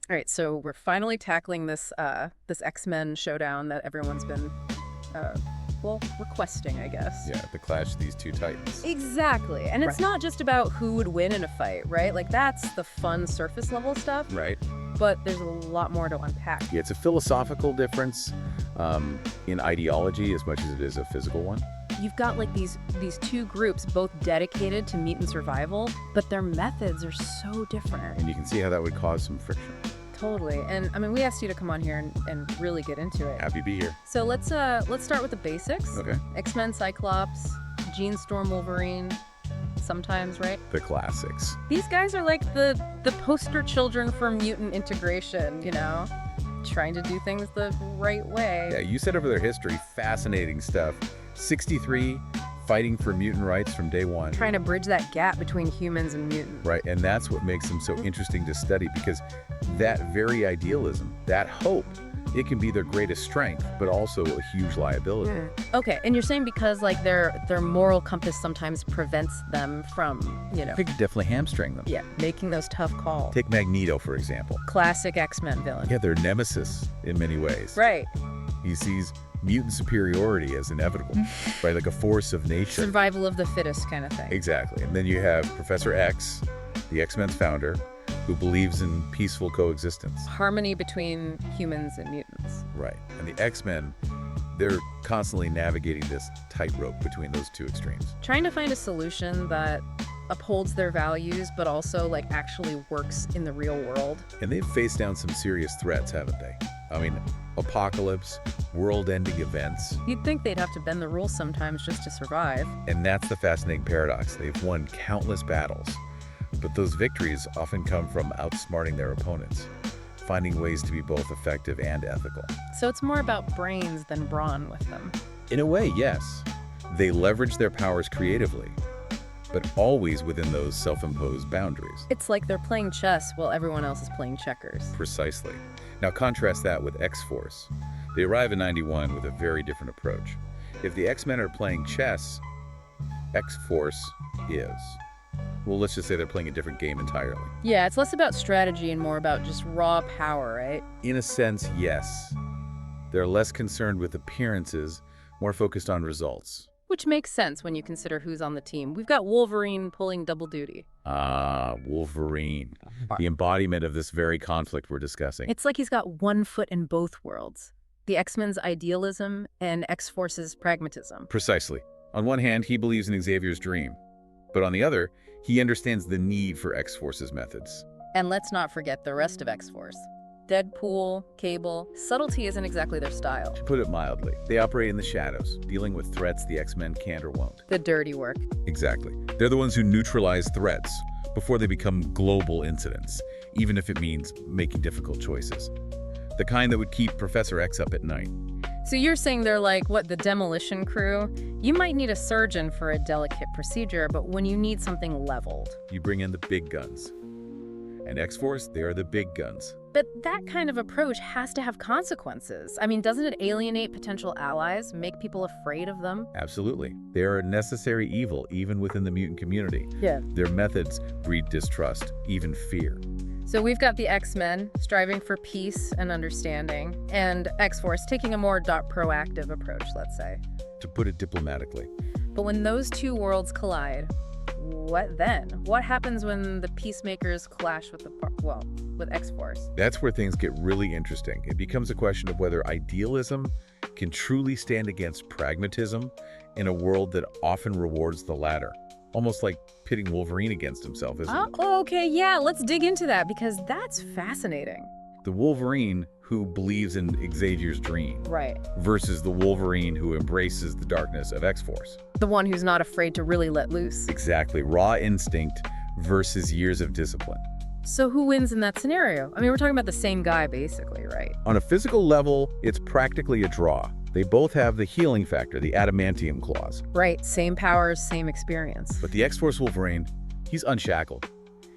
All right, so we're finally tackling this X-Men showdown that everyone's been, requesting, I guess. Yeah, the clash of these two titans. Exactly. And it's Right. not just about who would win in a fight, right? Like, that's the fun surface level stuff, Right. but there's a lot more to unpack. Yeah, it's a philosophical difference in ideology as much as it is a physical one. You've got, like, these two groups both dedicated to mutant survival, but their methods are so different. And you can see how that would cause some friction. Totally. And, I mean, we asked you to come on here and really get into it. Happy to be here. So let's start with the basics. Okay. X-Men, Cyclops, Jean Storm, Wolverine, sometimes, right? The classics. These guys are like the poster children for mutant integration, you know? Trying to do things the right way. Yeah, you said over their history, fascinating stuff. 63, fighting for mutant rights from day one. Trying to bridge that gap between humans and mutants. Right, and that's what makes them so interesting to study, because that very idealism, that hope, it can be their greatest strength, but also a huge liability. Okay, and you're saying because, like, their moral compass sometimes prevents them from, you know, I think definitely hamstring them. yeah, making those tough calls. Take Magneto, for example. Classic X-Men villain. Yeah, they're nemesis in many ways. Right. He sees mutant superiority as inevitable, right? Like a force of nature. Survival of the fittest kind of thing. Exactly. And then you have Professor X, the X-Men's founder, who believes in peaceful coexistence. Harmony between humans and mutants. Right. And the X-Men, they're constantly navigating this tightrope between those two extremes. Trying to find a solution that upholds their values, but also, like, actually works in the real world. And they've faced down some serious threats, haven't they? I mean, apocalypse, world-ending events. You'd think they'd have to bend the rules sometimes just to survive. And that's the fascinating paradox. They've won countless battles, but those victories often come from outsmarting their opponents, finding ways to be both effective and ethical. So it's more about brains than brawn with them. In a way, yes. They leverage their powers creatively, but always within those self-imposed boundaries. It's like they're playing chess while everyone else is playing checkers. Precisely. Now contrast that with X-Force. They arrive in 91 with a very different approach. If the X-Men are playing chess, X-Force is. Well, let's just say they're playing a different game entirely. Yeah, it's less about strategy and more about just raw power, right? In a sense, yes. They're less concerned with appearances, more focused on results. Which makes sense when you consider who's on the team. We've got Wolverine pulling double duty. Ah, Wolverine. The embodiment of this very conflict we're discussing. It's like he's got one foot in both worlds. The X-Men's idealism and X-Force's pragmatism. Precisely. On one hand, he believes in Xavier's dream. But on the other, he understands the need for X-Force's methods. And let's not forget the rest of X-Force. Deadpool, Cable, subtlety isn't exactly their style. To put it mildly, they operate in the shadows, dealing with threats the X-Men can't or won't. The dirty work. Exactly. They're the ones who neutralize threats before they become global incidents, even if it means making difficult choices. The kind that would keep Professor X up at night. So you're saying they're like, what, the demolition crew? You might need a surgeon for a delicate procedure, but when you need something leveled. You bring in the big guns. And X-Force, they are the big guns. But that kind of approach has to have consequences. I mean, doesn't it alienate potential allies, make people afraid of them? Absolutely. They are a necessary evil, even within the mutant community. Yeah. Their methods breed distrust, even fear. So we've got the X-Men striving for peace and understanding, and X-Force taking a more proactive approach, let's say. To put it diplomatically. But when those two worlds collide, what then? What happens when the peacemakers clash with with X-Force? That's where things get really interesting. It becomes a question of whether idealism can truly stand against pragmatism in a world that often rewards the latter. Almost like pitting Wolverine against himself, isn't it? Oh, okay, yeah, let's dig into that because that's fascinating. The Wolverine who believes in Xavier's dream. Right. Versus the Wolverine who embraces the darkness of X-Force. The one who's not afraid to really let loose. Exactly. Raw instinct versus years of discipline. So who wins in that scenario? I mean, we're talking about the same guy, basically, right? On a physical level, it's practically a draw. They both have the healing factor, the adamantium clause. Right, same powers, same experience. But the X-Force Wolverine, he's unshackled.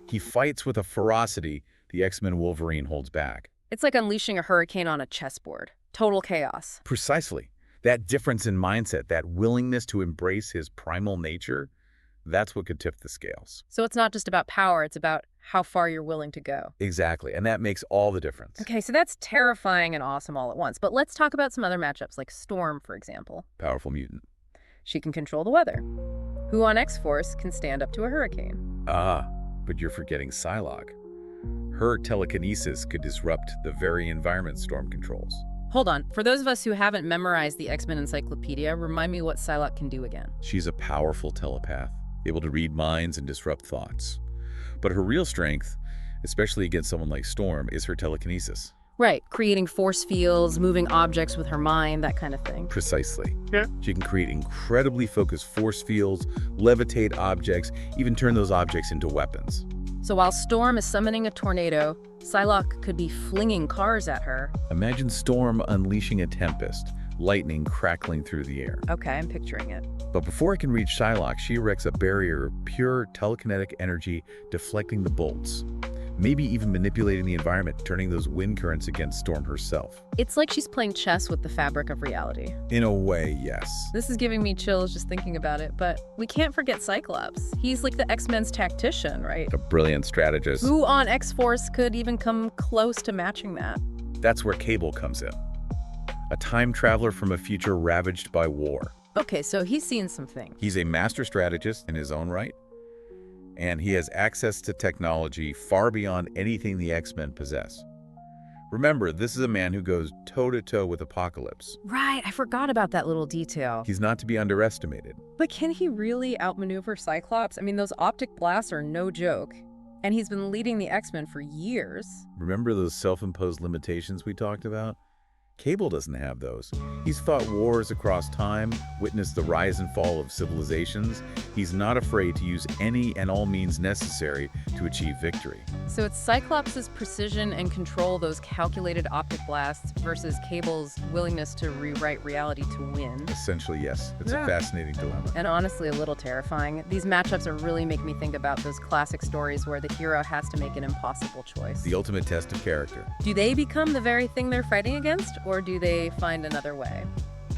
He fights with a ferocity the X-Men Wolverine holds back. It's like unleashing a hurricane on a chessboard. Total chaos. Precisely. That difference in mindset, that willingness to embrace his primal nature, that's what could tip the scales. So it's not just about power, it's about how far you're willing to go. Exactly, and that makes all the difference. Okay, so that's terrifying and awesome all at once. But let's talk about some other matchups, like Storm, for example. Powerful mutant. She can control the weather. Who on X-Force can stand up to a hurricane? Ah, but you're forgetting Psylocke. Her telekinesis could disrupt the very environment Storm controls. Hold on. For those of us who haven't memorized the X-Men Encyclopedia, remind me what Psylocke can do again. She's a powerful telepath, able to read minds and disrupt thoughts. But her real strength, especially against someone like Storm, is her telekinesis. Right, creating force fields, moving objects with her mind, that kind of thing. Precisely. Yeah. She can create incredibly focused force fields, levitate objects, even turn those objects into weapons. So while Storm is summoning a tornado, Psylocke could be flinging cars at her. Imagine Storm unleashing a tempest, lightning crackling through the air. Okay, I'm picturing it. But before it can reach Psylocke, she erects a barrier of pure telekinetic energy, deflecting the bolts. Maybe even manipulating the environment, turning those wind currents against Storm herself. It's like she's playing chess with the fabric of reality. In a way, yes. This is giving me chills just thinking about it, but we can't forget Cyclops. He's like the X-Men's tactician, right? A brilliant strategist. Who on X-Force could even come close to matching that? That's where Cable comes in. A time traveler from a future ravaged by war. Okay, so he's seen some things. He's a master strategist in his own right, and he has access to technology far beyond anything the X-Men possess. Remember, this is a man who goes toe-to-toe with Apocalypse. Right, I forgot about that little detail. He's not to be underestimated. But can he really outmaneuver Cyclops? I mean, those optic blasts are no joke. And he's been leading the X-Men for years. Remember those self-imposed limitations we talked about? Cable doesn't have those. He's fought wars across time, witnessed the rise and fall of civilizations. He's not afraid to use any and all means necessary to achieve victory. So it's Cyclops' precision and control, those calculated optic blasts, versus Cable's willingness to rewrite reality to win. Essentially, yes. It's Yeah. a fascinating dilemma. And honestly, a little terrifying. These matchups are really make me think about those classic stories where the hero has to make an impossible choice. The ultimate test of character. Do they become the very thing they're fighting against, or do they find another way?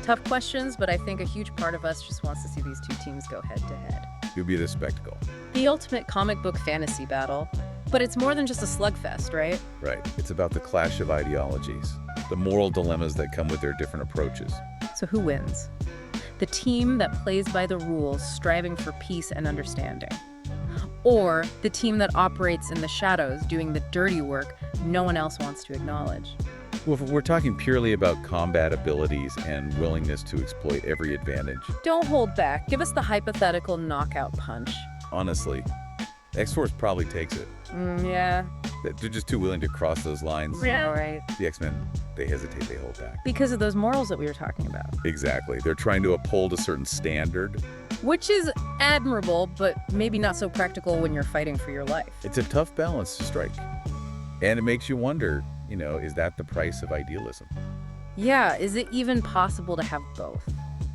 Tough questions, but I think a huge part of us just wants to see these two teams go head-to-head. It would be the spectacle. The ultimate comic book fantasy battle. But it's more than just a slugfest, right? Right. It's about the clash of ideologies, the moral dilemmas that come with their different approaches. So who wins? The team that plays by the rules, striving for peace and understanding. Or the team that operates in the shadows, doing the dirty work no one else wants to acknowledge. Well, if we're talking purely about combat abilities and willingness to exploit every advantage, Don't hold back. Give us the hypothetical knockout punch. honestly, X-Force probably takes it. Yeah. They're just too willing to cross those lines. Yeah, right. The X-Men, they hesitate, they hold back. Because of those morals that we were talking about. Exactly. They're trying to uphold a certain standard. Which is admirable, but maybe not so practical when you're fighting for your life. It's a tough balance to strike. And it makes you wonder, is that the price of idealism? Yeah, is it even possible to have both?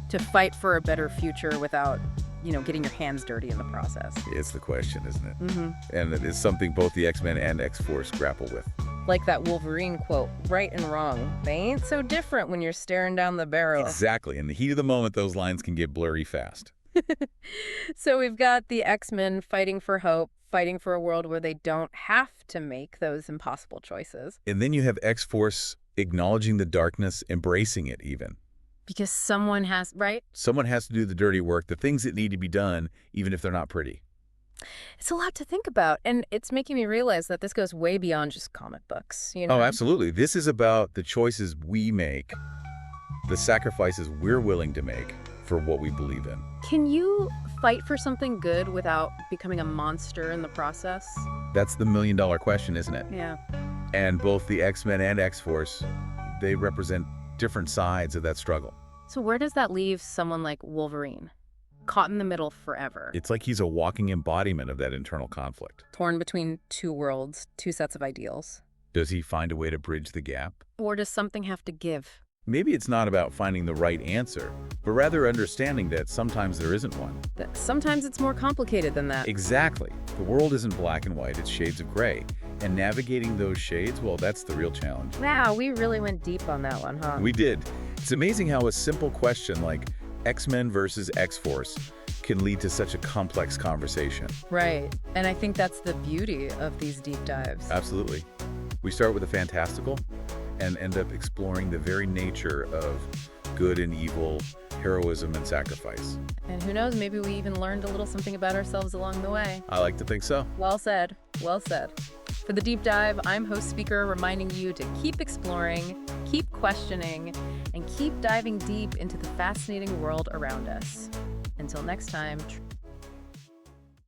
To fight for a better future without, getting your hands dirty in the process? It's the question, isn't it? Mm-hmm. And it is something both the X-Men and X-Force grapple with. Like that Wolverine quote, right and wrong. They ain't so different when you're staring down the barrel. Exactly. In the heat of the moment, those lines can get blurry fast. So we've got the X-Men fighting for hope, fighting for a world where they don't have to make those impossible choices. And then you have X-Force acknowledging the darkness, embracing it even. Because someone has, right? Someone has to do the dirty work, the things that need to be done, even if they're not pretty. It's a lot to think about, and it's making me realize that this goes way beyond just comic books, Oh, absolutely. This is about the choices we make, the sacrifices we're willing to make for what we believe in. Can you fight for something good without becoming a monster in the process? That's the million-dollar question, isn't it? Yeah. And both the X-Men and X-Force, they represent different sides of that struggle. So where does that leave someone like Wolverine? Caught in the middle forever. It's like he's a walking embodiment of that internal conflict. Torn between two worlds, two sets of ideals. Does he find a way to bridge the gap? Or does something have to give? Maybe it's not about finding the right answer, but rather understanding that sometimes there isn't one. That sometimes it's more complicated than that. Exactly. The world isn't black and white, it's shades of gray. And navigating those shades, well, that's the real challenge. Wow, we really went deep on that one, huh? We did. It's amazing how a simple question like X-Men versus X-Force can lead to such a complex conversation. Right. And I think that's the beauty of these deep dives. Absolutely. We start with the fantastical and end up exploring the very nature of good and evil, heroism and sacrifice. And who knows, maybe we even learned a little something about ourselves along the way. I like to think so. Well said. Well said. For the deep dive, I'm host speaker reminding you to keep exploring, keep questioning, and keep diving deep into the fascinating world around us. Until next time,